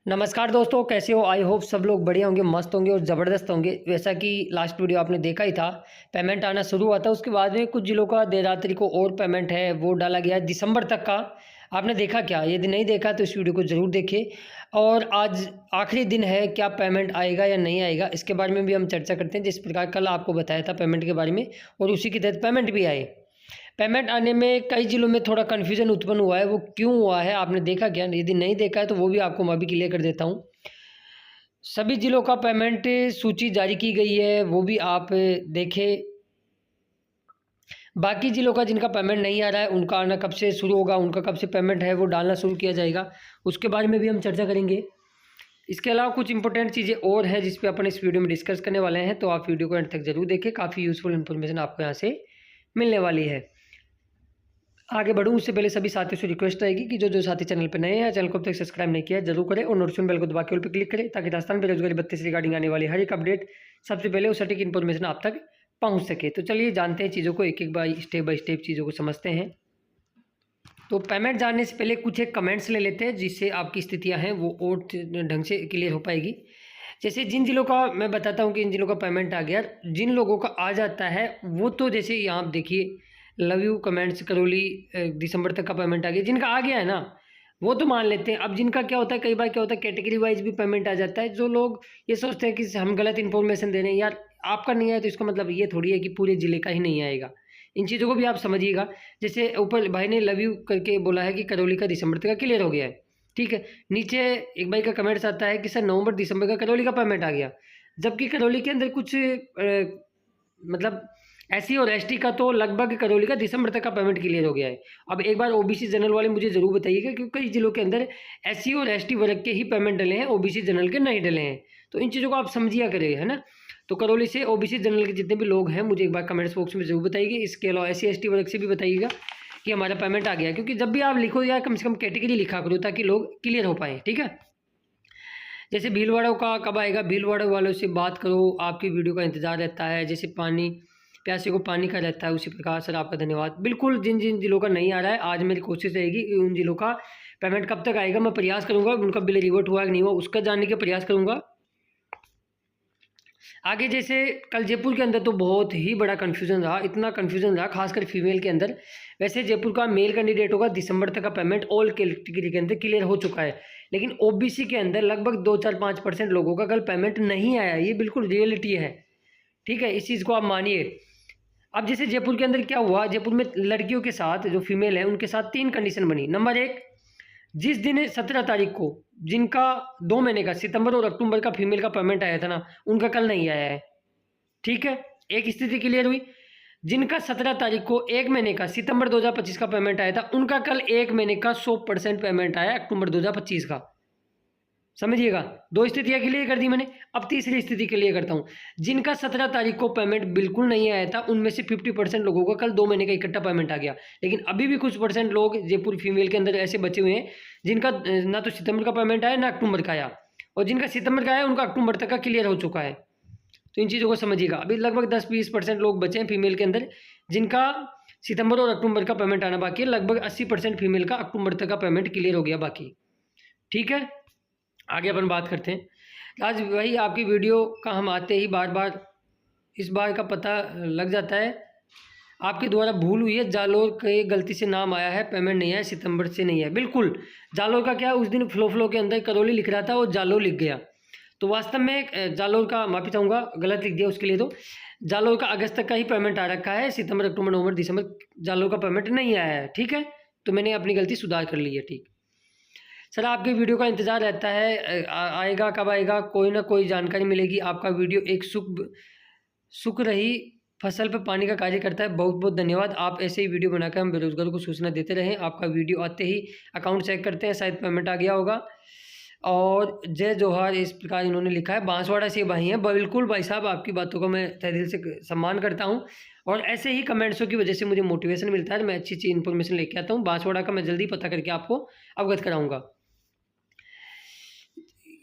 नमस्कार दोस्तों, कैसे हो? आई होप सब लोग बढ़िया होंगे, मस्त होंगे और ज़बरदस्त होंगे। वैसा कि लास्ट वीडियो आपने देखा ही था, पेमेंट आना शुरू हुआ था। उसके बाद में कुछ जिलों का देर रात्रि को और पेमेंट है वो डाला गया है दिसंबर तक का। आपने देखा क्या? यदि नहीं देखा तो इस वीडियो को ज़रूर देखिए। और आज आखिरी दिन है, क्या पेमेंट आएगा या नहीं आएगा, इसके बारे में भी हम चर्चा करते हैं। जिस प्रकार कल आपको बताया था पेमेंट के बारे में, और उसी के तहत पेमेंट भी आए। पेमेंट आने में कई जिलों में थोड़ा कन्फ्यूज़न उत्पन्न हुआ है, वो क्यों हुआ है? आपने देखा क्या? यदि नहीं देखा है तो वो भी आपको मैं अभी क्लियर कर देता हूँ। सभी जिलों का पेमेंट सूची जारी की गई है, वो भी आप देखें। बाकी जिलों का जिनका पेमेंट नहीं आ रहा है, उनका आना कब से शुरू होगा, उनका कब से पेमेंट है वो डालना शुरू किया जाएगा, उसके बारे में भी हम चर्चा करेंगे। इसके अलावा कुछ इंपॉर्टेंट चीज़ें और हैं जिस पे अपन इस वीडियो में डिस्कस करने वाले हैं, तो आप वीडियो को एंड तक जरूर देखें। काफ़ी यूज़फुल इन्फॉर्मेशन आपको यहाँ से मिलने वाली है। आगे बढ़ूँ उससे पहले सभी साथियों से रिक्वेस्ट रहेगी कि जो साथी चैनल पर नए हैं, चैनल को अब तक सब्सक्राइब नहीं किया है जरूर करें, और नोटिफिकेशन बेल को दबा के ऑल पे क्लिक करें, ताकि राजस्थान बेरोजगारी भत्ते से रिगार्डिंग आने वाली हर एक अपडेट सबसे पहले उस सटीक इन्फॉर्मेशन आप तक पहुंच सके। तो चलिए जानते हैं चीज़ों को, एक एक बाय स्टेप चीज़ों को समझते हैं। तो पेमेंट जानने से पहले कुछ एक कमेंट्स ले लेते हैं, जिससे आपकी स्थितियाँ हैं वो और ढंग से क्लियर हो पाएगी। जैसे जिन जिलों का मैं बताता हूँ कि इन जिलों का पेमेंट आ गया, जिन लोगों का आ जाता है वो तो जैसे यहाँ आप देखिए, लव यू कमेंट्स करौली दिसंबर तक का पेमेंट आ गया। जिनका आ गया है ना, वो तो मान लेते हैं। अब जिनका क्या होता है, कई बार क्या होता है कैटेगरी वाइज भी पेमेंट आ जाता है। जो लोग ये सोचते हैं कि हम गलत इन्फॉर्मेशन दे रहे हैं, यार आपका नहीं आया तो इसका मतलब ये थोड़ी है कि पूरे ज़िले का ही नहीं आएगा। इन चीज़ों को भी आप समझिएगा। जैसे ऊपर भाई ने लव यू करके बोला है कि करौली का दिसंबर तक का क्लियर हो गया है, ठीक है। नीचे एक भाई का कमेंट्स आता है कि सर नवंबर दिसंबर का करौली का पेमेंट आ गया, जबकि करौली के अंदर कुछ मतलब एससी और एसटी का तो लगभग करौली का दिसंबर तक का पेमेंट क्लियर हो गया है। अब एक बार ओबीसी जनरल वाले मुझे ज़रूर बताइएगा, क्योंकि कई जिलों के अंदर एससी और एसटी वर्ग के ही पेमेंट डले हैं, ओबीसी जनरल के नहीं डले हैं। तो इन चीज़ों को आप समझिया करिए, है ना। तो करौली से ओबीसी जनरल के जितने भी लोग हैं, मुझे एक बार कमेंट्स बॉक्स में ज़रूर बताइए। इसके अलावा एससी एसटी वर्ग से भी बताइएगा कि हमारा पेमेंट आ गया, क्योंकि जब भी आप लिखो यार कम से कम कैटेगरी लिखा करो, ताकि लोग क्लियर हो पाएँ, ठीक है। जैसे भीलवाड़ों का कब आएगा, भीलवाड़ों वालों से बात करो, आपकी वीडियो का इंतज़ार रहता है। जैसे पानी प्यासे को पानी का रहता है, उसी प्रकार सर आपका धन्यवाद। बिल्कुल, जिन जिन जिलों का नहीं आ रहा है, आज मेरी कोशिश रहेगी कि उन जिलों का पेमेंट कब तक आएगा मैं प्रयास करूंगा, उनका बिल रिवर्ट हुआ कि नहीं हुआ उसका जानने का प्रयास करूंगा। आगे जैसे कल जयपुर के अंदर तो बहुत ही बड़ा कन्फ्यूज़न रहा, इतना कन्फ्यूज़न रहा खासकर फीमेल के अंदर। वैसे जयपुर का मेल कैंडिडेट होगा, दिसंबर तक का पेमेंट ऑल कैटेगरी के अंदर क्लियर हो चुका है, लेकिन ओबीसी के अंदर लगभग 2-4-5% लोगों का कल पेमेंट नहीं आया। ये बिल्कुल रियलिटी है, ठीक है, इस चीज़ को आप मानिए। अब जैसे जयपुर के अंदर क्या हुआ, जयपुर में लड़कियों के साथ जो फीमेल है उनके साथ 3 कंडीशन बनी। नंबर 1, जिस दिन 17 तारीख को जिनका 2 महीने का सितंबर और अक्टूबर का फीमेल का पेमेंट आया था ना, उनका कल नहीं आया है, ठीक है। एक स्थिति क्लियर हुई। जिनका 17 तारीख को 1 महीने का सितंबर 2025 का पेमेंट आया था, उनका कल 1 महीने का 100% पेमेंट आया अक्टूबर 2025 का। समझिएगा, 2 स्थितियाँ क्लियर कर दी मैंने। अब तीसरी स्थिति क्लियर करता हूँ। जिनका 17 तारीख को पेमेंट बिल्कुल नहीं आया था, उनमें से 50% लोगों का कल 2 महीने का इकट्ठा पेमेंट आ गया। लेकिन अभी भी कुछ परसेंट लोग जयपुर फीमेल के अंदर ऐसे बचे हुए हैं जिनका ना तो सितंबर का पेमेंट आया ना अक्टूबर का आया, और जिनका सितंबर का आया उनका अक्टूबर तक का क्लियर हो चुका है। तो इन चीज़ों को समझिएगा। अभी लगभग 10-20% लोग बचे हैं फीमेल के अंदर जिनका सितंबर और अक्टूबर का पेमेंट आना बाकी है। लगभग 80% फीमेल का अक्टूबर तक का पेमेंट क्लियर हो गया बाकी, ठीक है। आगे अपन बात करते हैं। आज वही आपकी वीडियो का हम आते ही बार बार इस बार का पता लग जाता है, आपके द्वारा भूल हुई है, जालोर के गलती से नाम आया है, पेमेंट नहीं आया, सितंबर से नहीं है। बिल्कुल, जालोर का क्या, उस दिन फ्लो के अंदर करौली लिख रहा था और जालोर लिख गया, तो वास्तव में जालोर का माफ़ी चाहूँगा, गलत लिख दिया उसके लिए। तो जालोर का अगस्त तक का ही पेमेंट आ रखा है, सितंबर अक्टूबर नवंबर दिसंबर जालोर का पेमेंट नहीं आया है, ठीक है। तो मैंने अपनी गलती सुधार कर ली है, ठीक। सर आपके वीडियो का इंतज़ार रहता है, आएगा कब आएगा, कोई ना कोई जानकारी मिलेगी। आपका वीडियो एक सुख रही फसल पर पानी का कार्य करता है। बहुत बहुत धन्यवाद। आप ऐसे ही वीडियो बनाकर हम बेरोजगारों को सूचना देते रहें। आपका वीडियो आते ही अकाउंट चेक करते हैं, शायद पेमेंट आ गया होगा। और जय जोहार इस प्रकार इन्होंने लिखा है, बांसवाड़ा से भाई हैं। बिल्कुल भाई साहब, आपकी बातों का मैं तहे दिल से सम्मान करता हूँ, और ऐसे ही कमेंट्सों की वजह से मुझे मोटिवेशन मिलता है, मैं अच्छी अच्छी इन्फॉर्मेशन लेके आता हूँ। बांसवाड़ा का मैं जल्दी पता करके आपको अवगत कराऊँगा।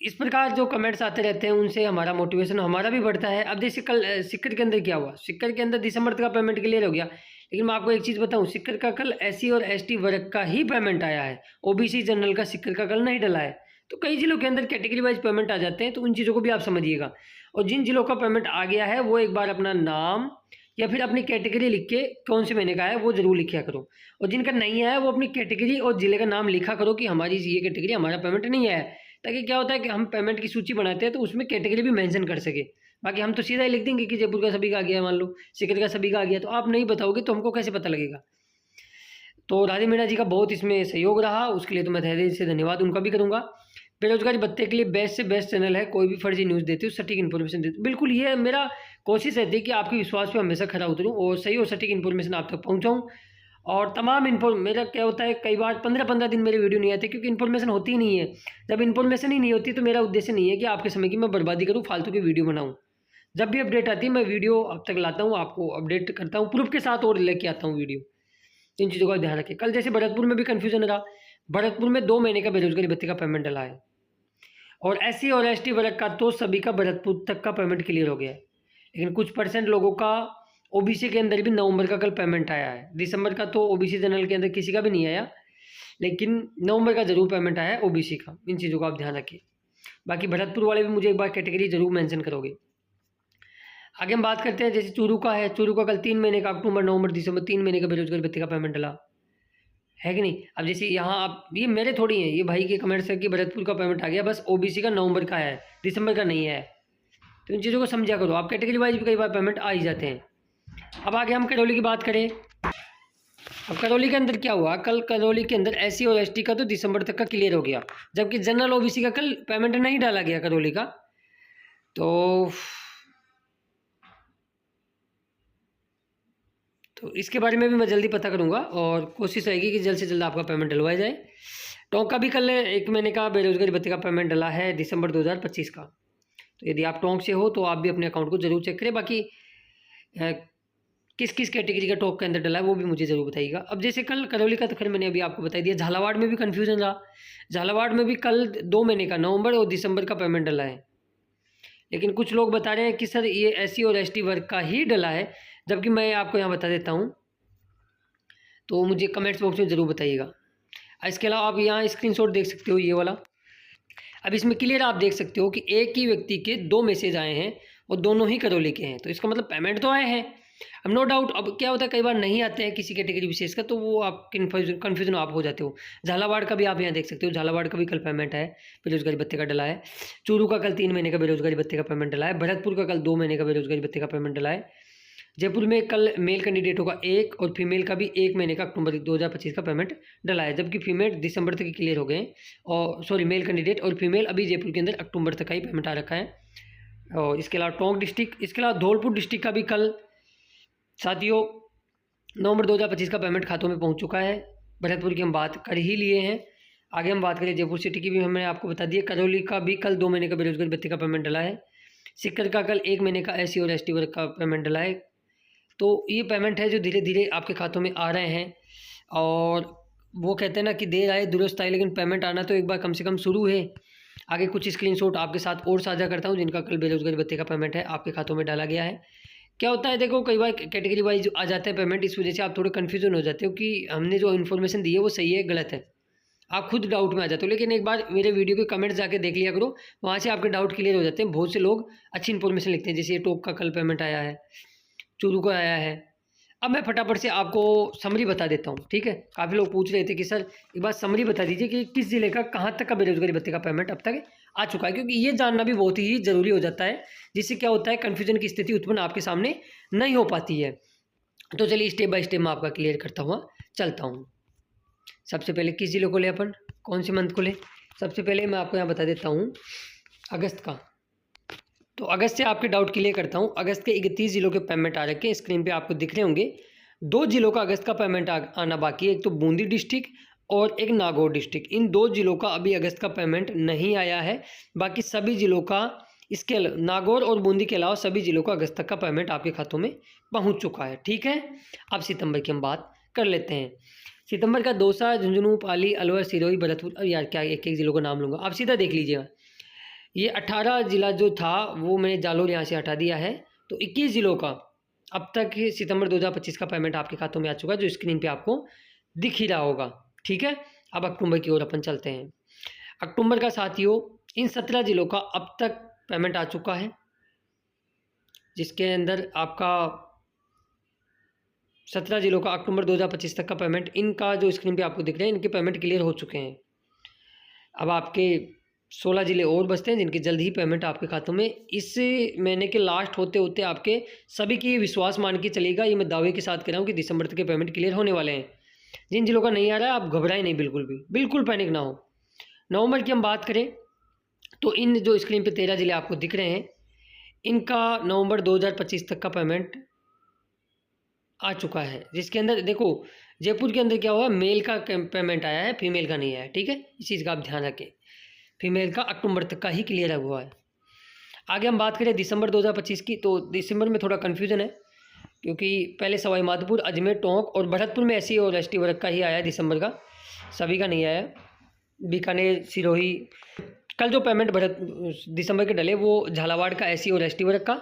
इस प्रकार जो कमेंट्स आते रहते हैं उनसे हमारा मोटिवेशन हमारा भी बढ़ता है। अब जैसे कल सिक्कर के अंदर क्या हुआ, सिक्कर के अंदर दिसंबर तक का पेमेंट क्लियर हो गया, लेकिन मैं आपको एक चीज़ बताऊं, सिक्कर का कल एससी और एसटी वर्ग का ही पेमेंट आया है, ओबीसी जनरल का सिक्कर का कल नहीं डला है। तो कई जिलों के अंदर कैटेगरी वाइज पेमेंट आ जाते हैं, तो उन चीज़ों को भी आप समझिएगा। और जिन जिलों का पेमेंट आ गया है वो एक बार अपना नाम या फिर अपनी कैटेगरी लिख के कौन से महीने का है वो ज़रूर लिखा करो। और जिनका नहीं आया वो अपनी कैटेगरी और ज़िले का नाम लिखा करो कि हमारी ये कैटेगरी, हमारा पेमेंट नहीं आया है, ताकि क्या होता है कि हम पेमेंट की सूची बनाते हैं तो उसमें कैटेगरी भी मेंशन कर सके। बाकी हम तो सीधा ही लिख देंगे कि जयपुर का सभी का आ गया, मान लो सीकर का सभी का आ गया, तो आप नहीं बताओगे तो हमको कैसे पता लगेगा। तो राधे मीणा जी का बहुत इसमें सहयोग रहा, उसके लिए तो मैं तहे से धन्यवाद उनका भी करूँगा। बेरोजगारी भत्ते के लिए बेस्ट से बेस्ट चैनल है, कोई भी फर्जी न्यूज़ देते हो सटीक इन्फॉर्मेशन देते हो। बिल्कुल ये मेरा कोशिश रहती है कि आपके विश्वास पे हमेशा खरा उतरूँ और सही और सटीक इन्फॉर्मेशन आप तक पहुँचाऊँ। और तमाम मेरा क्या होता है, कई बार 15-15 दिन मेरे वीडियो नहीं आते क्योंकि इन्फॉर्मेशन होती ही नहीं है। जब इन्फॉर्मेशन ही नहीं होती तो मेरा उद्देश्य नहीं है कि आपके समय की मैं बर्बादी करूँ, फालतू की वीडियो बनाऊँ। जब भी अपडेट आती है मैं वीडियो अब तक लाता हूँ, आपको अपडेट करता हूँ, प्रूफ के साथ और लेके आता हूँ वीडियो। इन चीज़ों का ध्यान रखें। कल जैसे भरतपुर में भी कन्फ्यूजन रहा, भरतपुर में 2 महीने का बेरोजगारी भत्ते का पेमेंट डला है और SC और ST वर्ग का तो सभी का भरतपुर तक का पेमेंट क्लियर हो गया है। लेकिन कुछ % लोगों का OBC के अंदर भी नवंबर का कल पेमेंट आया है। दिसंबर का तो OBC जनरल के अंदर किसी का भी नहीं आया, लेकिन नवंबर का ज़रूर पेमेंट आया है OBC का। इन चीज़ों का आप ध्यान रखिए। बाकी भरतपुर वाले भी मुझे एक बार कैटेगरी ज़रूर मेंशन करोगे। आगे हम बात करते हैं, जैसे चूरू का है। चूरू का कल 3 महीने का अक्टूबर नवंबर दिसंबर 3 महीने का बेरोजगारी भत्ते का पेमेंट डला है कि नहीं। अब जैसे यहाँ आप, ये मेरे थोड़ी हैं, ये भाई के कमेंट्स है कि भरतपुर का पेमेंट आ गया, बस OBC का नवंबर का है, दिसंबर का नहीं है। तो इन चीज़ों को समझा करो आप। कैटेगरी वाइज भी कई बार पेमेंट आ ही जाते हैं। अब आगे हम करौली की बात करें। अब करौली के अंदर क्या हुआ, कल करौली के अंदर SC और ST का तो दिसंबर तक का क्लियर हो गया, जबकि जनरल OBC का कल पेमेंट नहीं डाला गया करौली का। तो इसके बारे में भी मैं जल्दी पता करूंगा और कोशिश रहेगी कि जल्द से जल्द आपका पेमेंट डलवाया जाए। टोंक का भी कल 1 महीने का बेरोजगारी भत्ते का पेमेंट डला है दिसंबर 2025 का। तो यदि आप टोंक से हो तो आप भी अपने अकाउंट को जरूर चेक करें। बाकी किस किस कैटेगरी का टॉप के अंदर डला है वो भी मुझे ज़रूर बताइएगा। अब जैसे कल करौली का तो खैर मैंने अभी आपको बता दिया। झालावाड़ में भी कन्फ्यूजन रहा। झालावाड़ में भी कल 2 महीने का नवंबर और दिसंबर का पेमेंट डला है, लेकिन कुछ लोग बता रहे हैं कि सर ये SC और ST वर्ग का ही डला है, जबकि मैं आपको यहाँ बता देता हूँ, तो मुझे कमेंट्स बॉक्स में ज़रूर बताइएगा। इसके अलावा आप यहाँ स्क्रीनशॉट देख सकते हो ये वाला। अब इसमें क्लियर आप देख सकते हो कि एक ही व्यक्ति के 2 मैसेज आए हैं और दोनों ही करौली के हैं, तो इसका मतलब पेमेंट तो आए हैं। अब नो डाउट, अब क्या होता है कई बार नहीं आते हैं किसी कैटेगरी विशेष का, तो वो आप कन्फ्यूजन आप हो जाते हो। झालावाड़ का भी आप यहाँ देख सकते हो, झालावाड़ का भी कल पेमेंट है, बेरोजगारी भत्ते का डला है। चूरू का कल 3 महीने का बेरोजगारी भत्ते का पेमेंट डला है। भरतपुर का कल 2 महीने का बेरोजगारी भत्ते का पेमेंट डला है। जयपुर में कल मेल कैंडिडेटों का 1 और फीमेल का भी 1 महीने का अक्टूबर 2025 का पेमेंट डला है, जबकि फीमेल दिसंबर तक क्लियर हो गए और सॉरी मेल कैंडिडेट और फीमेल अभी जयपुर के अंदर अक्टूबर तक का ही पेमेंट आ रखा है। और इसके अलावा टोंक डिस्ट्रिक्ट, इसके अलावा धौलपुर डिस्ट्रिक्ट का भी कल साथियों नवंबर 2025 का पेमेंट खातों में पहुंच चुका है। भरतपुर की हम बात कर ही लिए हैं। आगे हम बात करें जयपुर सिटी की भी हमने आपको बता दिया। करौली का भी कल 2 महीने का बेरोजगारी भत्ते का पेमेंट डला है। सीकर का कल 1 महीने का SC और ST वर्ग का पेमेंट डला है। तो ये पेमेंट है जो धीरे धीरे आपके खातों में आ रहे हैं, और वो कहते हैं ना कि देर आए दुरुस्त आए, लेकिन पेमेंट आना तो एक बार कम से कम शुरू है। आगे कुछ स्क्रीनशॉट आपके साथ और साझा करता हूँ जिनका कल बेरोजगारी भत्ते का पेमेंट है आपके खातों में डाला गया है। क्या होता है देखो, कई बार कैटेगरी वाइज आ जाते हैं पेमेंट, इस वजह से आप थोड़े कन्फ्यूजन हो जाते हो कि हमने जो इन्फॉर्मेशन दी है वो सही है गलत है, आप खुद डाउट में आ जाते हो। लेकिन एक बार मेरे वीडियो के कमेंट्स जाके देख लिया करो, वहाँ से आपके डाउट क्लियर हो जाते हैं। बहुत से लोग अच्छी इन्फॉर्मेशन लिखते हैं, जैसे टोक का कल पेमेंट आया है, चूरू का आया है। अब मैं फटाफट से आपको समरी बता देता हूँ, ठीक है। काफ़ी लोग पूछ रहे थे कि सर एक बार समरी बता दीजिए कि किस ज़िले का कहाँ तक का बेरोजगारी भत्ते का पेमेंट अब तक आ चुका है, क्योंकि ये जानना भी बहुत ही ज़रूरी हो जाता है, जिससे क्या होता है कन्फ्यूजन की स्थिति उत्पन्न आपके सामने नहीं हो पाती है। तो चलिए स्टेप बाय स्टेप मैं आपका क्लियर करता हुआ चलता हूँ। सबसे पहले किस जिलों को ले, अपन कौन से मंथ को ले। सबसे पहले मैं आपको यहाँ बता देता हूँ अगस्त का। तो अगस्त से आपके डाउट क्लियर करता हूँ। अगस्त के 31 जिलों के पेमेंट आ रखे हैं, स्क्रीन पे आपको दिख रहे होंगे। 2 जिलों का अगस्त का पेमेंट आना बाकी है, एक तो बूंदी डिस्ट्रिक्ट और एक नागौर डिस्ट्रिक्ट। इन 2 जिलों का अभी अगस्त का पेमेंट नहीं आया है। बाकी सभी जिलों का, इसके नागौर और बूंदी के अलावा सभी जिलों का अगस्त तक का पेमेंट आपके खातों में पहुँच चुका है, ठीक है। अब सितंबर की हम बात कर लेते हैं। सितंबर का दौसा, झुंझुनू, पाली, अलवर, सिरोही, भरतपुर। अब यार क्या एक एक जिलों का नाम लूँगा, आप सीधा देख लीजिएगा। ये 18 जिला जो था वो मैंने जालोर यहाँ से हटा दिया है। तो 21 जिलों का अब तक सितंबर 2025 का पेमेंट आपके खातों में आ चुका है, जो स्क्रीन पे आपको दिख ही रहा होगा, ठीक है। अब अक्टूबर की ओर अपन चलते हैं। अक्टूबर का साथियों इन 17 ज़िलों का अब तक पेमेंट आ चुका है, जिसके अंदर आपका 17 ज़िलों का अक्टूबर 2025 तक का पेमेंट, इनका जो स्क्रीन पे आपको दिख रहे हैं, इनके पेमेंट क्लियर हो चुके हैं। अब आपके 16 ज़िले और बचते हैं जिनकी जल्द ही पेमेंट आपके खातों में इस महीने के लास्ट होते होते आपके सभी की विश्वास मान के चलेगा, ये मैं दावे के साथ कह रहा हूँ कि दिसंबर तक के पेमेंट क्लियर होने वाले हैं। जिन जिलों का नहीं आ रहा है आप घबराएं नहीं, बिल्कुल भी, बिल्कुल पैनिक ना हो। नवंबर की हम बात करें तो इन जो स्क्रीन पे 13 ज़िले आपको दिख रहे हैं, इनका नवंबर 2025 तक का पेमेंट आ चुका है, जिसके अंदर देखो जयपुर के अंदर क्या हुआ, मेल का पेमेंट आया है, फीमेल का नहीं आया है, ठीक है, इस चीज़ का आप ध्यान रखें। फीमेल का अक्टूबर तक का ही क्लियर हुआ है। आगे हम बात करें दिसंबर 2025 की, तो दिसंबर में थोड़ा कन्फ्यूज़न है, क्योंकि पहले सवाई माधोपुर, अजमेर, टोंक और भरतपुर में SC और ST वर्ग का ही आया है दिसंबर का, सभी का नहीं आया। बीकानेर, सिरोही, कल जो पेमेंट दिसंबर के डले वो झालावाड़ का SC और ST वर्ग का,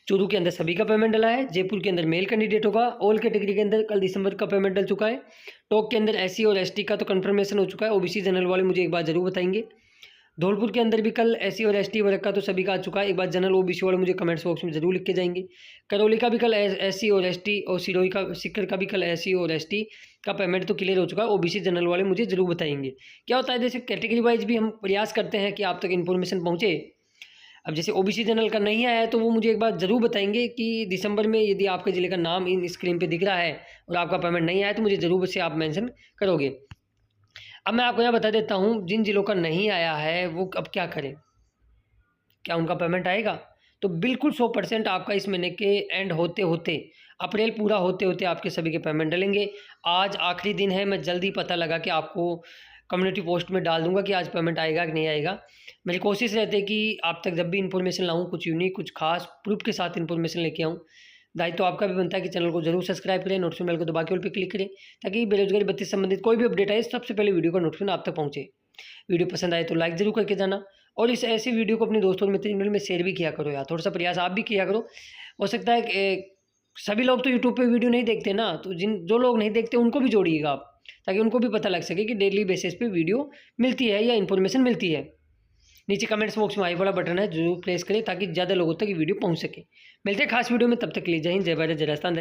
चूरू के अंदर सभी का पेमेंट डला है, जयपुर के अंदर मेल कैंडिडेटों का ऑल कैटेगरी के अंदर कल दिसंबर का पेमेंट डल चुका है, टोंक के अंदर SC और ST का तो कन्फर्मेशन हो चुका है, OBC जनरल वाले मुझे एक बार ज़रूर बताएंगे। धौलपुर के अंदर भी कल SC और ST वर्ग का तो सभी का आ चुका है, एक बार जनरल OBC वाले मुझे कमेंट्स बॉक्स में जरूर लिख के जाएंगे। करौली का भी कल SC और ST और सिरोही का, सीकर का भी कल SC और ST का पेमेंट तो क्लियर हो चुका है, OBC जनरल वाले मुझे जरूर बताएंगे। क्या होता है जैसे कैटेगरी वाइज भी हम प्रयास करते हैं कि आप तक इन्फॉर्मेशन पहुँचे। अब जैसे OBC जनरल का नहीं आया है तो वो मुझे एक बार ज़रूर बताएंगे कि दिसंबर में यदि आपके ज़िले का नाम इन स्क्रीन पे दिख रहा है और आपका पेमेंट नहीं आया तो मुझे ज़रूर से आप मेंशन करोगे। अब मैं आपको यहाँ बता देता हूँ जिन ज़िलों का नहीं आया है वो अब क्या करें, क्या उनका पेमेंट आएगा? तो बिल्कुल 100% आपका इस महीने के एंड होते होते, अप्रैल पूरा होते होते आपके सभी के पेमेंट डलेंगे। आज आखिरी दिन है, मैं जल्दी पता लगा कि आपको कम्युनिटी पोस्ट में डाल दूंगा कि आज पेमेंट आएगा कि नहीं आएगा। मेरी कोशिश रहती है कि आप तक जब भी इन्फॉर्मेशन लाऊं कुछ यूनिक, कुछ खास प्रूफ के साथ इन्फॉर्मेशन लेके आऊँ। दायित्व तो आपका भी बनता है कि चैनल को जरूर सब्सक्राइब करें, नोटिफिकेशन बेल को दबा के ऑल पे क्लिक करें, ताकि बेरोजगारी भत्ते से संबंधित कोई भी अपडेट आए सबसे पहले वीडियो का नोटिफिकेशन आप तक पहुँचे। वीडियो पसंद आए तो लाइक जरूर करके जाना, और इस ऐसी वीडियो को अपने दोस्तों और मित्र में शेयर भी किया करो यार, थोड़ा सा प्रयास आप भी किया करो। हो सकता है कि सभी लोग तो यूट्यूब पे वीडियो नहीं देखते ना, तो जो लोग नहीं देखते उनको भी जोड़िएगा आप, ताकि उनको भी पता लग सके कि डेली बेसिस पे वीडियो मिलती है या इन्फॉर्मेशन मिलती है। नीचे कमेंट्स बॉक्स में आई वाला बटन है, जरूर प्रेस करें ताकि ज़्यादा लोगों तक ये वीडियो पहुंच सके। मिलते हैं खास वीडियो में, तब तक के लिए जय हिंद, जय भारत, जय राजस्थान।